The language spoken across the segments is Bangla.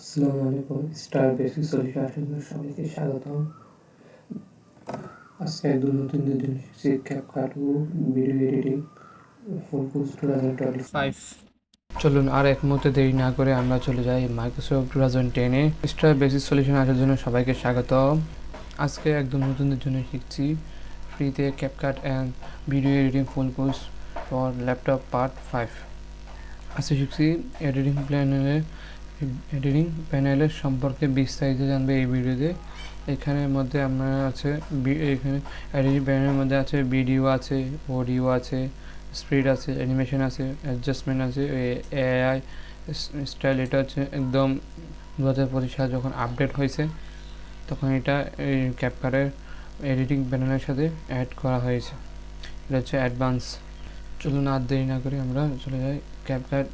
আসসালামু আলাইকুম। স্টার বেসিক সলিউশনের সবাইকে স্বাগতম। আজকে একদম নতুন শিখছি ক্যাপকাট ও ভিডিও এডিটিং ফুল কোর্স 2025। চলুন আর এক মুহূর্তে দেরি না করে আমরা চলে যাই মাইক্রোসফট 2010-এ। স্টার বেসিক সলিউশন আসার জন্য সবাইকে স্বাগত। আজকে একদম নতুনদের জন্য শিখছি ফ্রিতে CapCut and video editing full course for laptop part 5। আজকে শিখছি এডিটিং প্যানেলের সম্পর্কে বিস্তারিত জানবে এই ভিডিওতে। এখানের মধ্যে আমরা আছে এখানে এডিটিং প্যানেলের মধ্যে আছে ভিডিও আছে, অডিও আছে, স্পিড আছে, অ্যানিমেশন আছে, অ্যাডজাস্টমেন্ট আছে, এআই স্টাইল। এটা হচ্ছে একদম 2025 সালে যখন আপডেট হয়েছে তখন এটা এই ক্যাপকাটের এডিটিং প্যানেলের সাথে অ্যাড করা হয়েছে। এটা হচ্ছে অ্যাডভান্স। চলুন আর দেরি না করে আমরা চলে যাই ক্যাপকাট।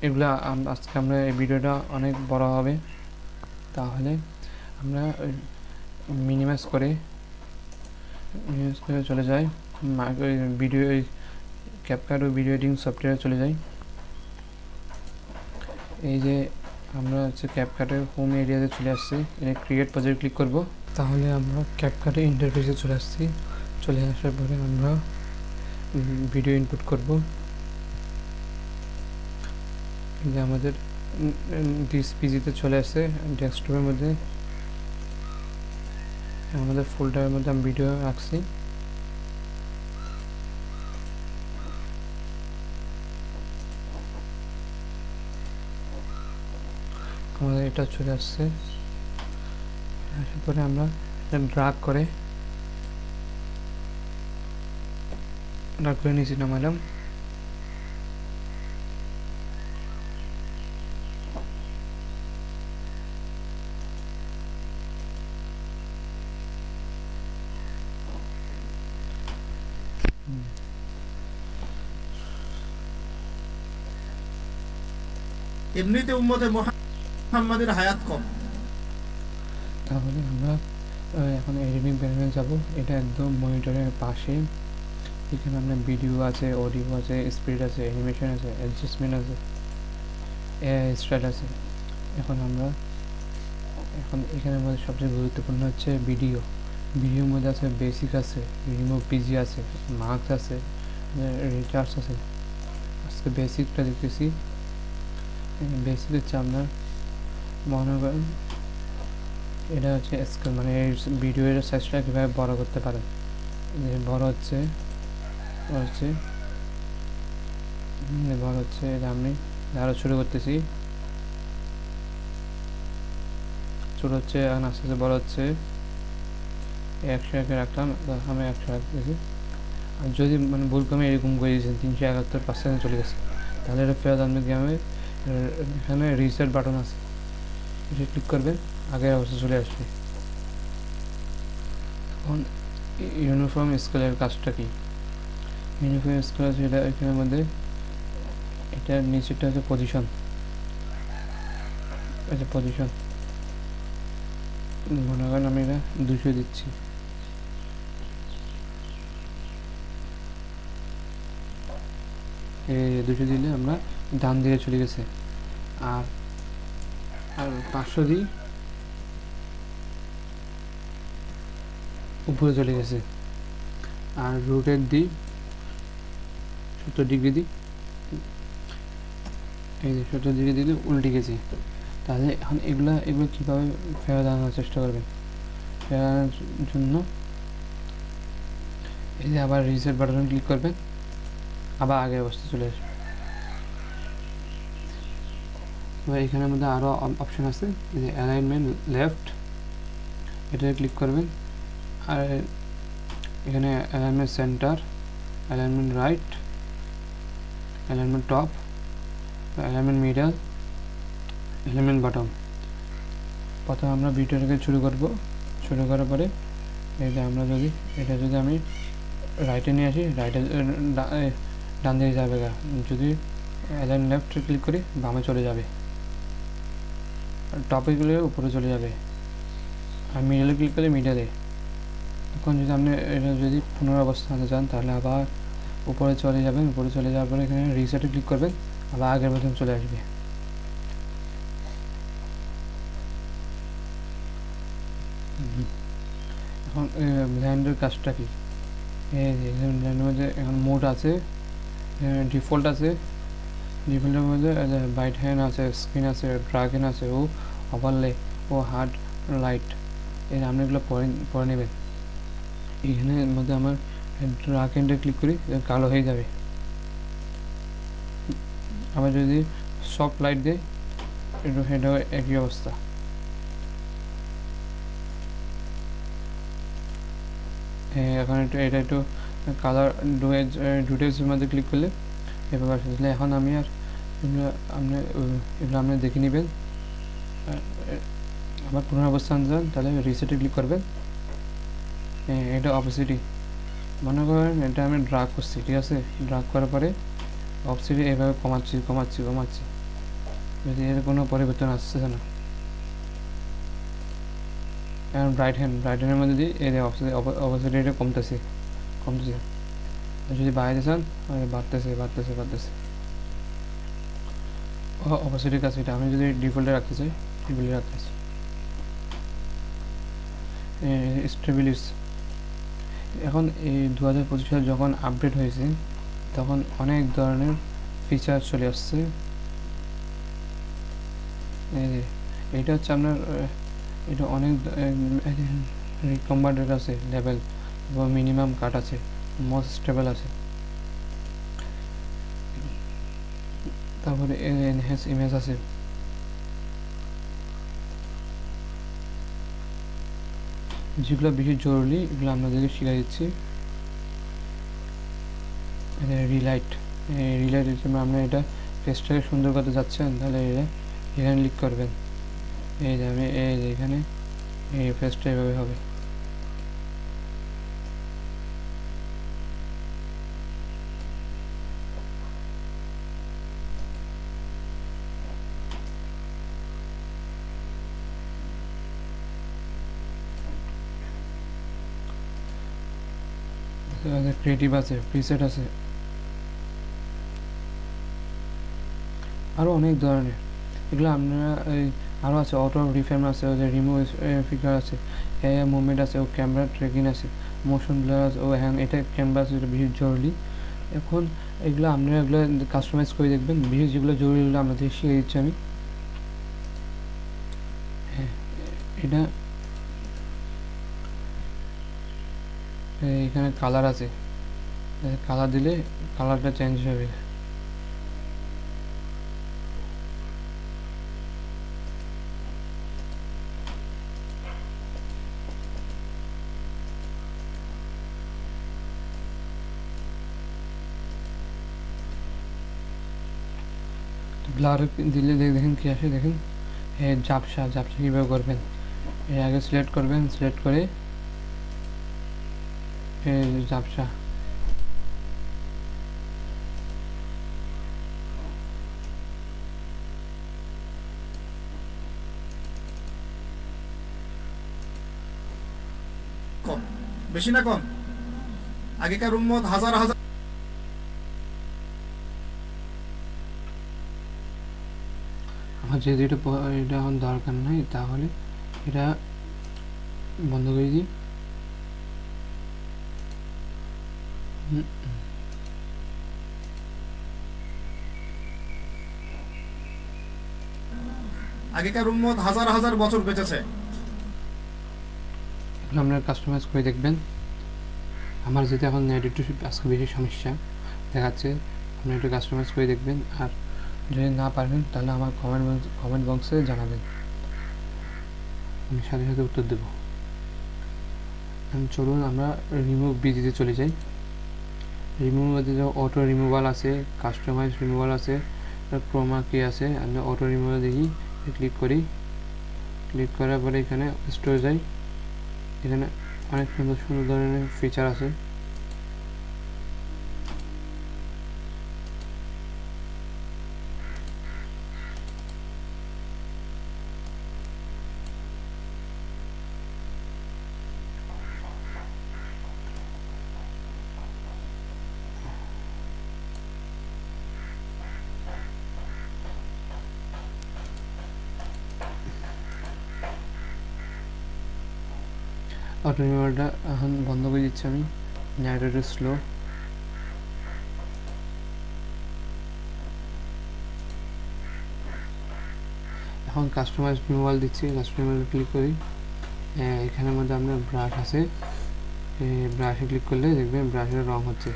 এগুলা আজকে আমরা এই ভিডিওটা অনেক বড় হবে, তাহলে আমরা মিনিমাইজ করে চলে যাই ভিডিও ক্যাপকাট ও ভিডিও এডিটিং সফটওয়্যারে চলে যাই। এই যে আমরা হচ্ছে ক্যাপকাটের হোম এরিয়াতে চলে আসছি, এখানে ক্রিয়েট প্রজেক্ট ক্লিক করব। তাহলে আমরা ক্যাপকাটের ইন্টারফেসে চলে আসছি। চলে আসার পরে আমরা ভিডিও ইনপুট করব। যে আমাদের দিস পিজিতে চলে আসছে ডেস্কটপের মধ্যে, আমাদের ফোল্ডারের মধ্যে আমি ভিডিও রাখছি। আমাদের এটা চলে আসছে। আসার পরে আমরা ড্রাগ করে নিচে নামালাম। এমনিতে উম্মতে মুহাম্মাদের হায়াত কম। তাহলে আমরা এখন এডিটিং প্যানেলে যাব। এটা একদম মনিটরের পাশে। এখানে আমরা ভিডিও আছে, অডিও আছে, স্পিড আছে, অ্যানিমেশন আছে, অ্যাডজাস্টমেন্ট আছে, এআই স্টাইল আছে। এখন এখানের মধ্যে সবচেয়ে গুরুত্বপূর্ণ হচ্ছে ভিডিওর মধ্যে আছে বেসিক আছে, রিমুভ পিজি আছে, মার্কস আছে, রিচার্জ আছে। আজকে বেসিকটা দেখতেছি। বেসিক হচ্ছে আপনার মনে করেন এটা হচ্ছে স্কেল, মানে ভিডিওর সাইজটা কীভাবে বড় করতে পারেন। বড় হচ্ছে এটা আমি আরও ছোটো করতেছি। ছোটো হচ্ছে এখন আস্তে আস্তে বড় হচ্ছে। 100 রাখলাম, আমি 100 রাখতেছি। আর যদি মানে ভুল কমে এরকম করে দিয়েছেন 371% চলে গেছে, তাহলে এটা ফেরত আনবে কীভাবে? এখানে রিসেট বাটন আছে, এটা ক্লিক করবেন, আগের অবস্থা চলে আসবে। এখন ইউনিফর্ম স্কেলের কাজটা কি? ইউনিফর্ম স্কেল আছে এটা এখানের মধ্যে, এটার নিচেরটা হচ্ছে পজিশন। মনে করেন আমি এটা 200 দিচ্ছি। এই 200 দিলে আমরা ডান দিকে চলে গেছে। আর 500 দিই, উপরে চলে গেছে। আর রোটেট দিই 70 ডিগ্রি দিই, এই যে 70 ডিগ্রি দিলে উল্টে গেছে। তাহলে এখন এগুলো কীভাবে ফেরত আনার চেষ্টা করবেন? ফেরত আনার জন্য এই যে আবার রিসেট বাটনে ক্লিক করবেন, আবার আগের অবস্থা চলে আসবে। এবার এখানের মধ্যে আরও অপশান আছে, এই যে অ্যালাইনমেন্ট লেফট, এটাতে ক্লিক করবেন। আর এখানে alignment centre, alignment right, alignment top, alignment middle, alignment bottom. প্রথমে আমরা ভিডিওটাকে শুরু করার পরে এই যে আমরা যদি আমি রাইটে নিয়ে আসি, ডান দিকে যাবে। যদি অ্যালাইন লেফট ক্লিক করি বামে চলে যাবে, টপিকগুলো উপরে চলে যাবে। আর মিডলে ক্লিক করলে মিডলে। এখন যদি আপনি এটা যদি পুনরাবস্থানে যান তাহলে আবার উপরে চলে যাবেন। উপরে চলে যাওয়ার পরে এখানে রিসেটে ক্লিক করবেন, আবার আগের মতন চলে আসবে। এখন ব্লেন্ডের কাজটা কি, এই যে এখানে ব্লেন্ডের মধ্যে এখন মোড আছে, ডিফল্ট আছে, ডিফল্টের মধ্যে বাইট হ্যান্ড আছে, স্ক্রিন আছে, ড্রাগন আছে, ও ওভারলে, ও হার্ড লাইট, এই আপনি এগুলো পরে নেবেন। এখানের মধ্যে আমার ড্রাগ হ্যান্ডে ক্লিক করি, কালো হয়ে যাবে। আবার যদি সফট লাইট দিই এটাও একই অবস্থা। এখন এটা একটু কালার ডুটেলসের মধ্যে ক্লিক করলে এভাবে আসলে এখন আমি আর এগুলো আপনি দেখে নেবেন। আবার পুনরায় অবস্থান যান, তাহলে রিসেটে ক্লিক করবেন। এটা অপোসিটি, মনে করেন এটা আমি ড্রাগ করছি, ঠিক আছে, ড্রাগ করার পরে অপোসিটি এভাবে কমাচ্ছি যদি এর কোনো পরিবর্তন আসছে না। এখন রাইট হ্যান্ডের মধ্যে দিই, এই অপোসিটি এটা কমতেছে। যদি বাইরে চান বাড়তেছে। অপোসিটির কাছে এটা আমি যদি ডিফল্টে রাখতে চাই, স্টেবিলিস। এখন এই 2025 সালে যখন আপডেট হয়েছে তখন অনেক ধরনের ফিচার চলে আসছে। এটা হচ্ছে আপনার এটা অনেক রিকমান্ডেড আছে লেভেল এবং মিনিমাম কাট আছে, মোস্ট স্টেবল আছে। তারপরে এনহ্যান্স ইমেজ আছে। যেগুলো বেশি জরুরি এগুলো আপনাদেরকে শিখিয়ে দিচ্ছি। রিলাইট হিসেবে আপনি এটা পেজটাকে সুন্দর করতে যাচ্ছেন, তাহলে এখানে ক্লিক করবেন। এই যে আমি এই যে এখানে এই পেজটা এভাবে হবে। ক্রিয়েটিভ আছে, প্রিসেট আছে, আরও অনেক ধরনের। এগুলো আপনারা আরও আছে, অটো রিফ্রেম আছে, ওদের রিমুভ ফিগার আছে, এআই মুভমেন্ট আছে, ও ক্যামেরা ট্রেকিং আছে, মোশন ব্লার আছে, ও হ্যান্ড, এটা ক্যানভাস, এটা বেশি জরুরি। এখন এগুলো আপনারা এগুলো কাস্টমাইজ করে দেখবেন, বিশেষ যেগুলো জরুরি এগুলো আপনাদের শিখিয়ে দিচ্ছি আমি। হ্যাঁ, এটা এখানে কালার আছে, কালার দিলে কালারটা চেঞ্জ হবে। ব্লার দিলে দেখেন কি আসে, দেখেন ঝাপসা কীভাবে করবেন। এর আগে সিলেক্ট করবেন, সিলেক্ট করে ঝাপসা, কম, বেশি না কম? আগেকার উম্মত হাজার হাজার আমার যেহেতু এটা এখন দরকার নাই, তাহলে এটা বন্ধ করে দিই। আগেকার উম্মত হাজার হাজার বছর বেঁচেছে। আপনারা কাস্টমাইজ করে দেখবেন। আমার যেহেতু এখন নেট একটু আজকে বেশি সমস্যা দেখাচ্ছে, আপনি একটু কাস্টমাইজ করে দেখবেন। আর যদি না পারেন তাহলে আমার কমেন্ট বক্সে জানাবেন, আমি সাথে সাথে উত্তর দেবো। চলুন আমরা রিমুভ বিজিতে চলে যাই। রিমুভ মধ্যে অটো রিমুভাল আছে, কাস্টমাইজ রিমুভাল আছে, ক্রোমা কি আছে। আমি অটো রিমুভাল দেখি, ক্লিক করি, ক্লিক করার পরে এখানে স্টোর যাই। এখানে অনেক সুন্দর সুন্দর ধরনের ফিচার আছে। অটো রিমুভালটা এখন বন্ধ করে দিচ্ছি আমি, নেট স্লো। এখন কাস্টমাইজ রিমুভাল দিচ্ছি, কাস্টমাইজ ক্লিক করি। এখানের মধ্যে আপনার ব্রাশ আছে, ব্রাশে ক্লিক করলে দেখবেন ব্রাশের রং হচ্ছে,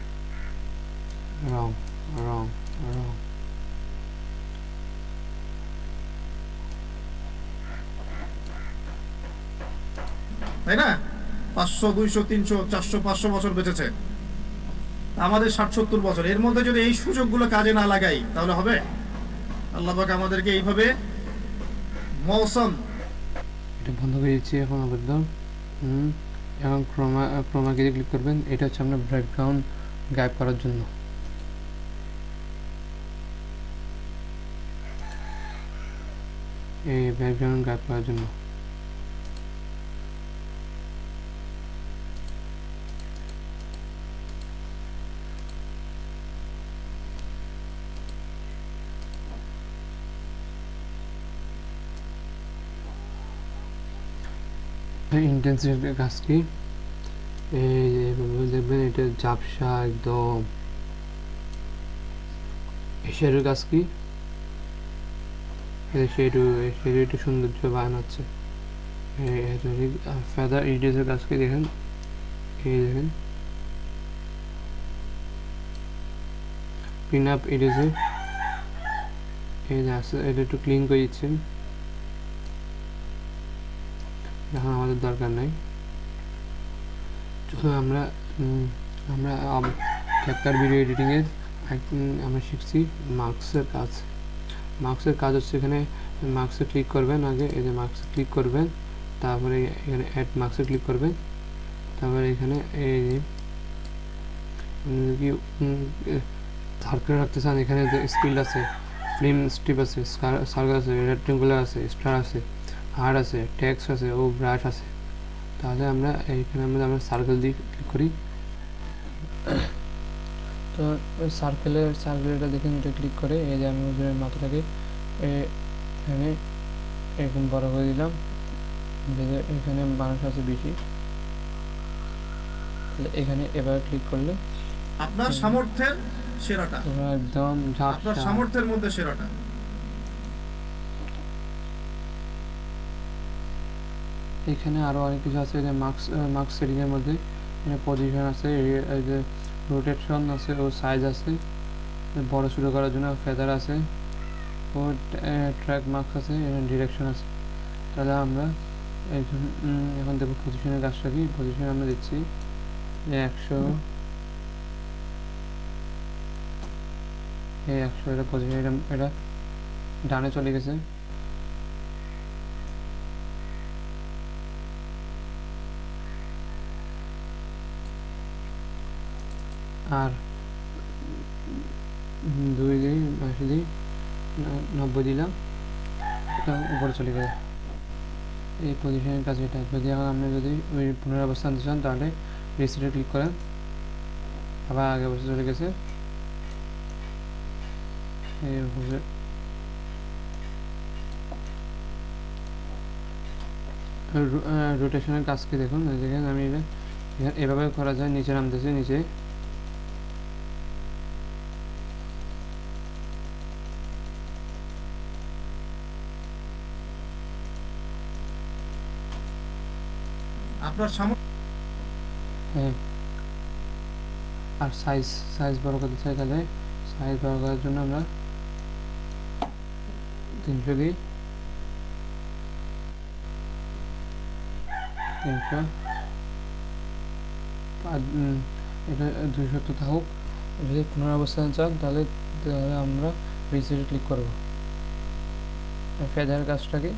রং রং রং। তাই না? 500, 200, 300, 400, 500 বছর বেঁচেছে, আমাদের 60-70 বছর। এর মধ্যে যদি এই সুযোগগুলো কাজে না লাগাই তাহলে হবে? আল্লাহ পাক আমাদেরকে এইভাবে মৌসুম। এটা বন্ধ করে দিচ্ছি এখন আপাতত। এখন ক্রোমাকে ক্লিক করবেন, এটা হচ্ছে আপনার ব্যাকগ্রাউন্ড গায়েব করার জন্য। এই ব্যাকগ্রাউন্ড গায়েব করার জন্য ইন্টেন্সিটি কাজ কি, এই দেখবেন এটা ঝাপসা একদম। শেডের কাজ কি, শেডু একটু সৌন্দর্য বানাচ্ছে। ফেদার ইডিসের কাজ কি দেখেন, এই দেখেন পিন আপ ইডিসে, এই যে আছে, এটা একটু ক্লিন করে দিচ্ছেন, এখন আমাদের দরকার নাই। আমরা আমরা ক্যাপকাট ভিডিও এডিটিংয়ের আমরা শিখছি মার্কসের কাজ। মার্কসের কাজ হচ্ছে এখানে মার্কসে ক্লিক করবেন, আগে এই যে মার্কসে ক্লিক করবেন, তারপরে এখানে অ্যাড মার্কসে ক্লিক করবেন, তারপরে এখানে এই কি সার্কেল রাখতে চান, এখানে যে স্কিল আছে, ফিল্ম স্ট্রিপ আছে, সার্কেল আছে, রেক্টেঙ্গুলার আছে, স্টার আছে, হার্ড আছে, টেক্সট আছে ও ব্রাশ আছে। তাহলে আমরা এইখানে আমরা সার্কেল দিয়ে ক্লিক করি। তো সার্কেলটা দেখেন, এটা ক্লিক করে এই যে আমি ওজনের মাথাটাকে এখানে এরকম বড় করে দিলাম, এখানে মানুষ আছে বেশি, এখানে এবার ক্লিক করলে আপনার সামর্থ্যের সেরাটা, একদম আপনার সামর্থ্যের মধ্যে সেরাটা। এখানে আরও অনেক কিছু আছে, যে মার্কস সেটিংয়ের মধ্যে এখানে পজিশন আছে, এই যে রোটেশন আছে ও সাইজ আছে, বড় ছোটো করার জন্য ফেদার আছে ও ট্র্যাক মার্কস আছে, এখানে ডিরেকশন আছে। তাহলে আমরা এখন দেখব পজিশনের কাজটা কি। পজিশন আমরা দিচ্ছি 100, এই 100 এটা পজিশন, এটা ডানে চলে গেছে। আর 2 দিই, 80 দিই, 90 দিলাম, এটা উপরে চলে গেছে। এই পজিশনের কাজ এটা। যদি এখন আপনি যদি ওই পুনরাবস্থান দিতে চান তাহলে রিসেটে ক্লিক করেন, আবার আগে বসে চলে গেছে। এই রোটেশনের কাজ কি দেখুন, যেখানে আমি এটা এভাবে করা যায়, নিচে নামতেছে, নিচে আপনার সামর্থ্য। হ্যাঁ। আর সাইজ বড় করতে চাই, তাহলে সাইজ বড় করার জন্য আমরা 300 দিই, 300, এটা 270 থাকুক। যদি পুনরাবস্থান চান তাহলে আমরা রিসেটে ক্লিক করব। ফেদার কাজটা কি,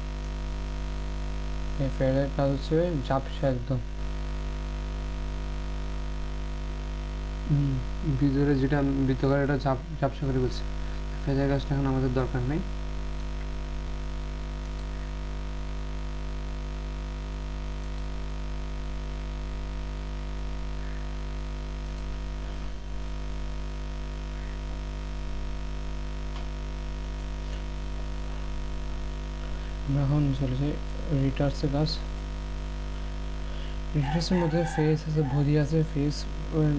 এই ফেদার কাজ হচ্ছে ঝাপসা একদম, ভিতরে যেটা বৃত্তকার এটা ঝাপসা করে বলছে। ফেদার কাজটা এখন আমাদের দরকার নেই। আমরা এখন চলে যাই রিটার্সের কাজ। প্রিসেটের মধ্যে ফেস আছে, বডি আছে, ফেস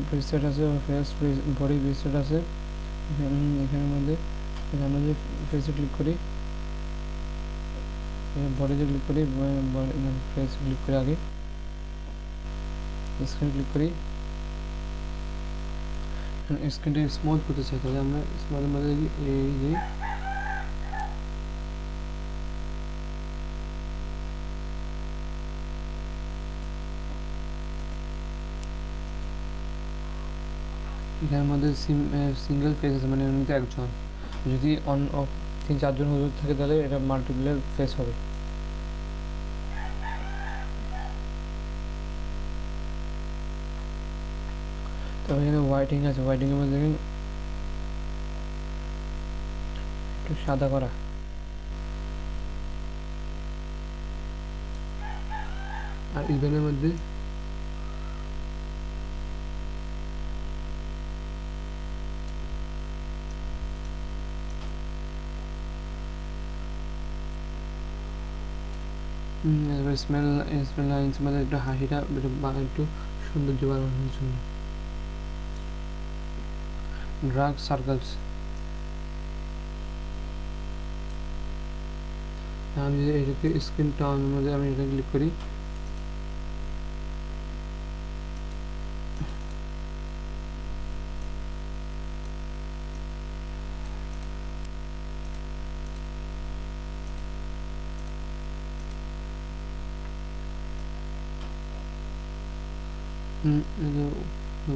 প্রিসেট আছে, ফেস বডি প্রিসেট আছে। এখানের মধ্যে আমরা যে ফেসে ক্লিক করি, বডিতে ক্লিক করি, ফেস ক্লিক করে আগে স্ক্রিন ক্লিক করি। স্ক্রিনটা স্মুথ করতে চাই, তাহলে আমরা স্মুথের মধ্যে এই যে এখানের মধ্যে সিঙ্গেল ফেস আছে, মানে এমনিতে একজন। যদি অন অফ 3-4 জন হুজুর থাকে তাহলে এটা মাল্টিপ্লেয়ার ফেস হবে। তো এখানে হোয়াইটিং আছে, হোয়াইটিংয়ের মধ্যে দেখেন একটু সাদা করা। আর ইভেনের মধ্যে এবার স্মেল লাইন্স মধ্যে একটু হাসিটা একটু সৌন্দর্য বাড়ানোর জন্য। ড্রাগ সার্কেলস, আমি যদি এটাকে স্ক্রিন টাউনের মধ্যে আমি এটা ক্লিক করি,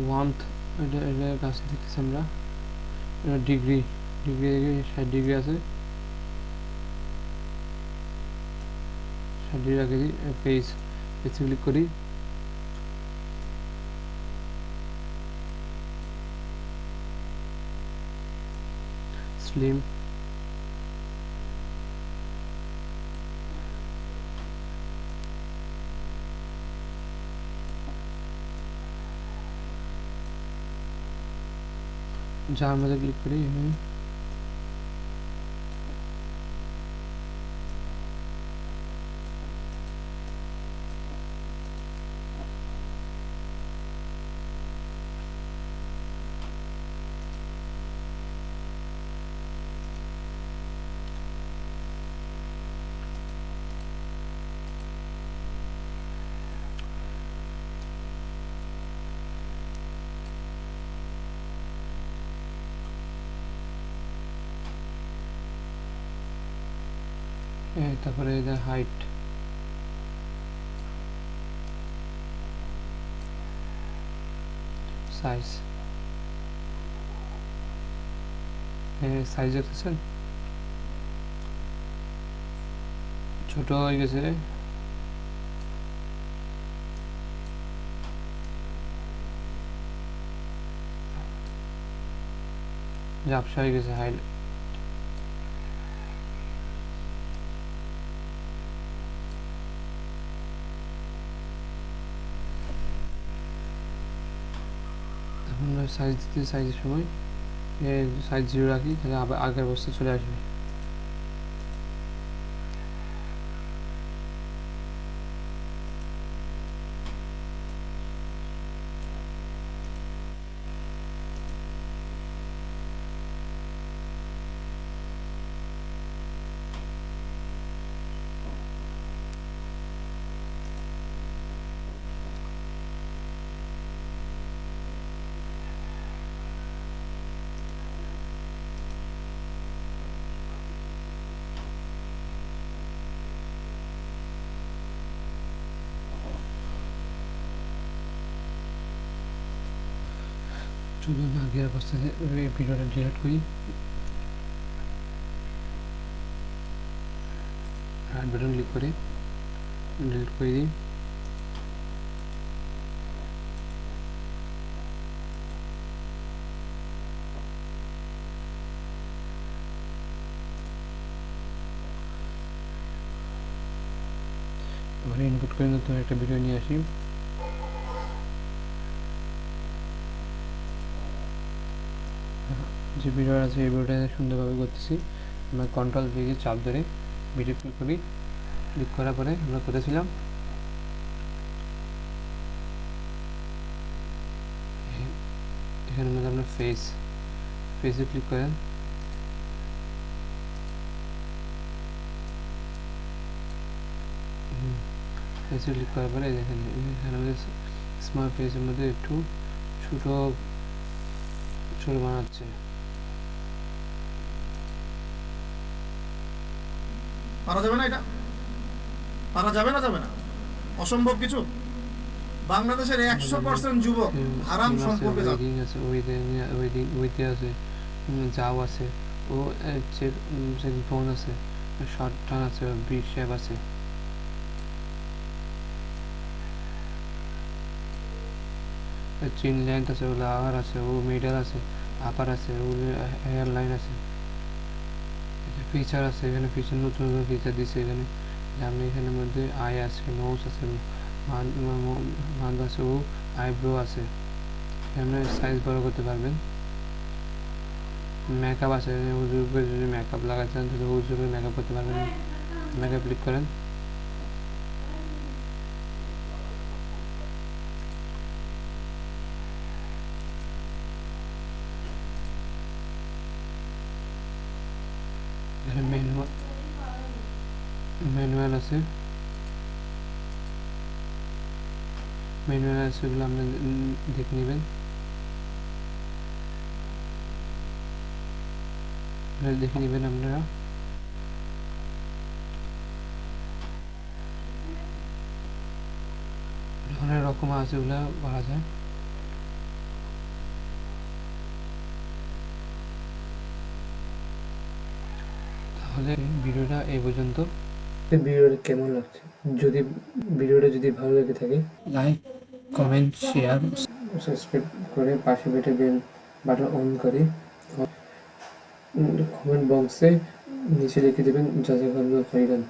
ওয়ার্মথ, এটা কাছে দেখতেছি আমরা। এটা ডিগ্রি 60 ডিগ্রি আছে, 60 ডিগ্রি রাখেছি। ফেসে ক্লিক করি, স্লিম, যার মধ্যে ক্লিক করি তারপরে এটা হাইট, সাইজ, সাইজ দেখতেছেন ছোট হয়ে গেছে, ঝাপসা হয়ে গেছে। হাইট সাইজ দিতে, সাইজের সময় সাইজ 0 রাখি, তাহলে আবার আগের অবস্থা চলে আসবে। চলুন আগের অবস্থায় এই ভিডিওটা ডিলিট করি, রাইট বাটন ক্লিক করে ডিলিট করে দিই। এবারে ইনপুট করে নতুন একটা ভিডিও নিয়ে আসি। যে ভিডিও আছে এই ভিডিওটা সুন্দরভাবে করতেছি। আমরা কন্ট্রোল দিয়ে চাপ ধরে ভিডিও ক্লিক করি, ক্লিক করার পরে আমরা করেছিলাম এখানের মধ্যে আপনার ফেসে ক্লিক করেন। ফেসে ক্লিক করার পরে দেখেন এখানে মধ্যে স্মার্ট ফেসের মধ্যে একটু ছোট ছোট বানাচ্ছে। পারা যাবে না এটা? পারা যাবে না? যাবে না? অসম্ভব কিছু? বাংলাদেশের 100% যুবক হারাম সম্পর্কে যাবে। ওয়েডিং আছে, উইথে আছে, যাও আছে, ও চেক বোন আছে, শর্ট টার্ন আছে, বি শেপ আছে। চিন লেন্থ আছে, ও লাওয়ার আছে, ও মিডল আছে, আপার আছে, ও হেয়ার লাইন আছে। ফিচার আছে, এখানে ফিচার নতুন নতুন ফিচার দিচ্ছে এখানে। আপনি এখানের মধ্যে আই আছে, নোজ আছে, মান আছে, ও আইব্রো আছে। এখানে সাইজ বড় করতে পারবেন। মেকআপ আছে, হুজুরকে যদি মেকআপ লাগাতে চান তাহলে হুজুরকে মেকআপ করতে পারবেন। মেকআপ ক্লিক করেন। এখানে ম্যানুয়াল আছে, ওগুলো আপনি দেখে নেবেন। দেখে নেবেন আপনারা। অনেক রকম আছে, ওগুলো পাওয়া যায়। তাহলে ভিডিওটা এই পর্যন্ত। ভিডিওটা কেমন লাগছে? ভিডিওটা যদি ভালো লেগে থাকে লাইক, কমেন্ট, শেয়ার, সাবস্ক্রাইব করে পাশে বেল বাটন অন করে কমেন্ট বক্সে নিচে লিখে দেবেন জাযাকাল্লাহু খাইরান।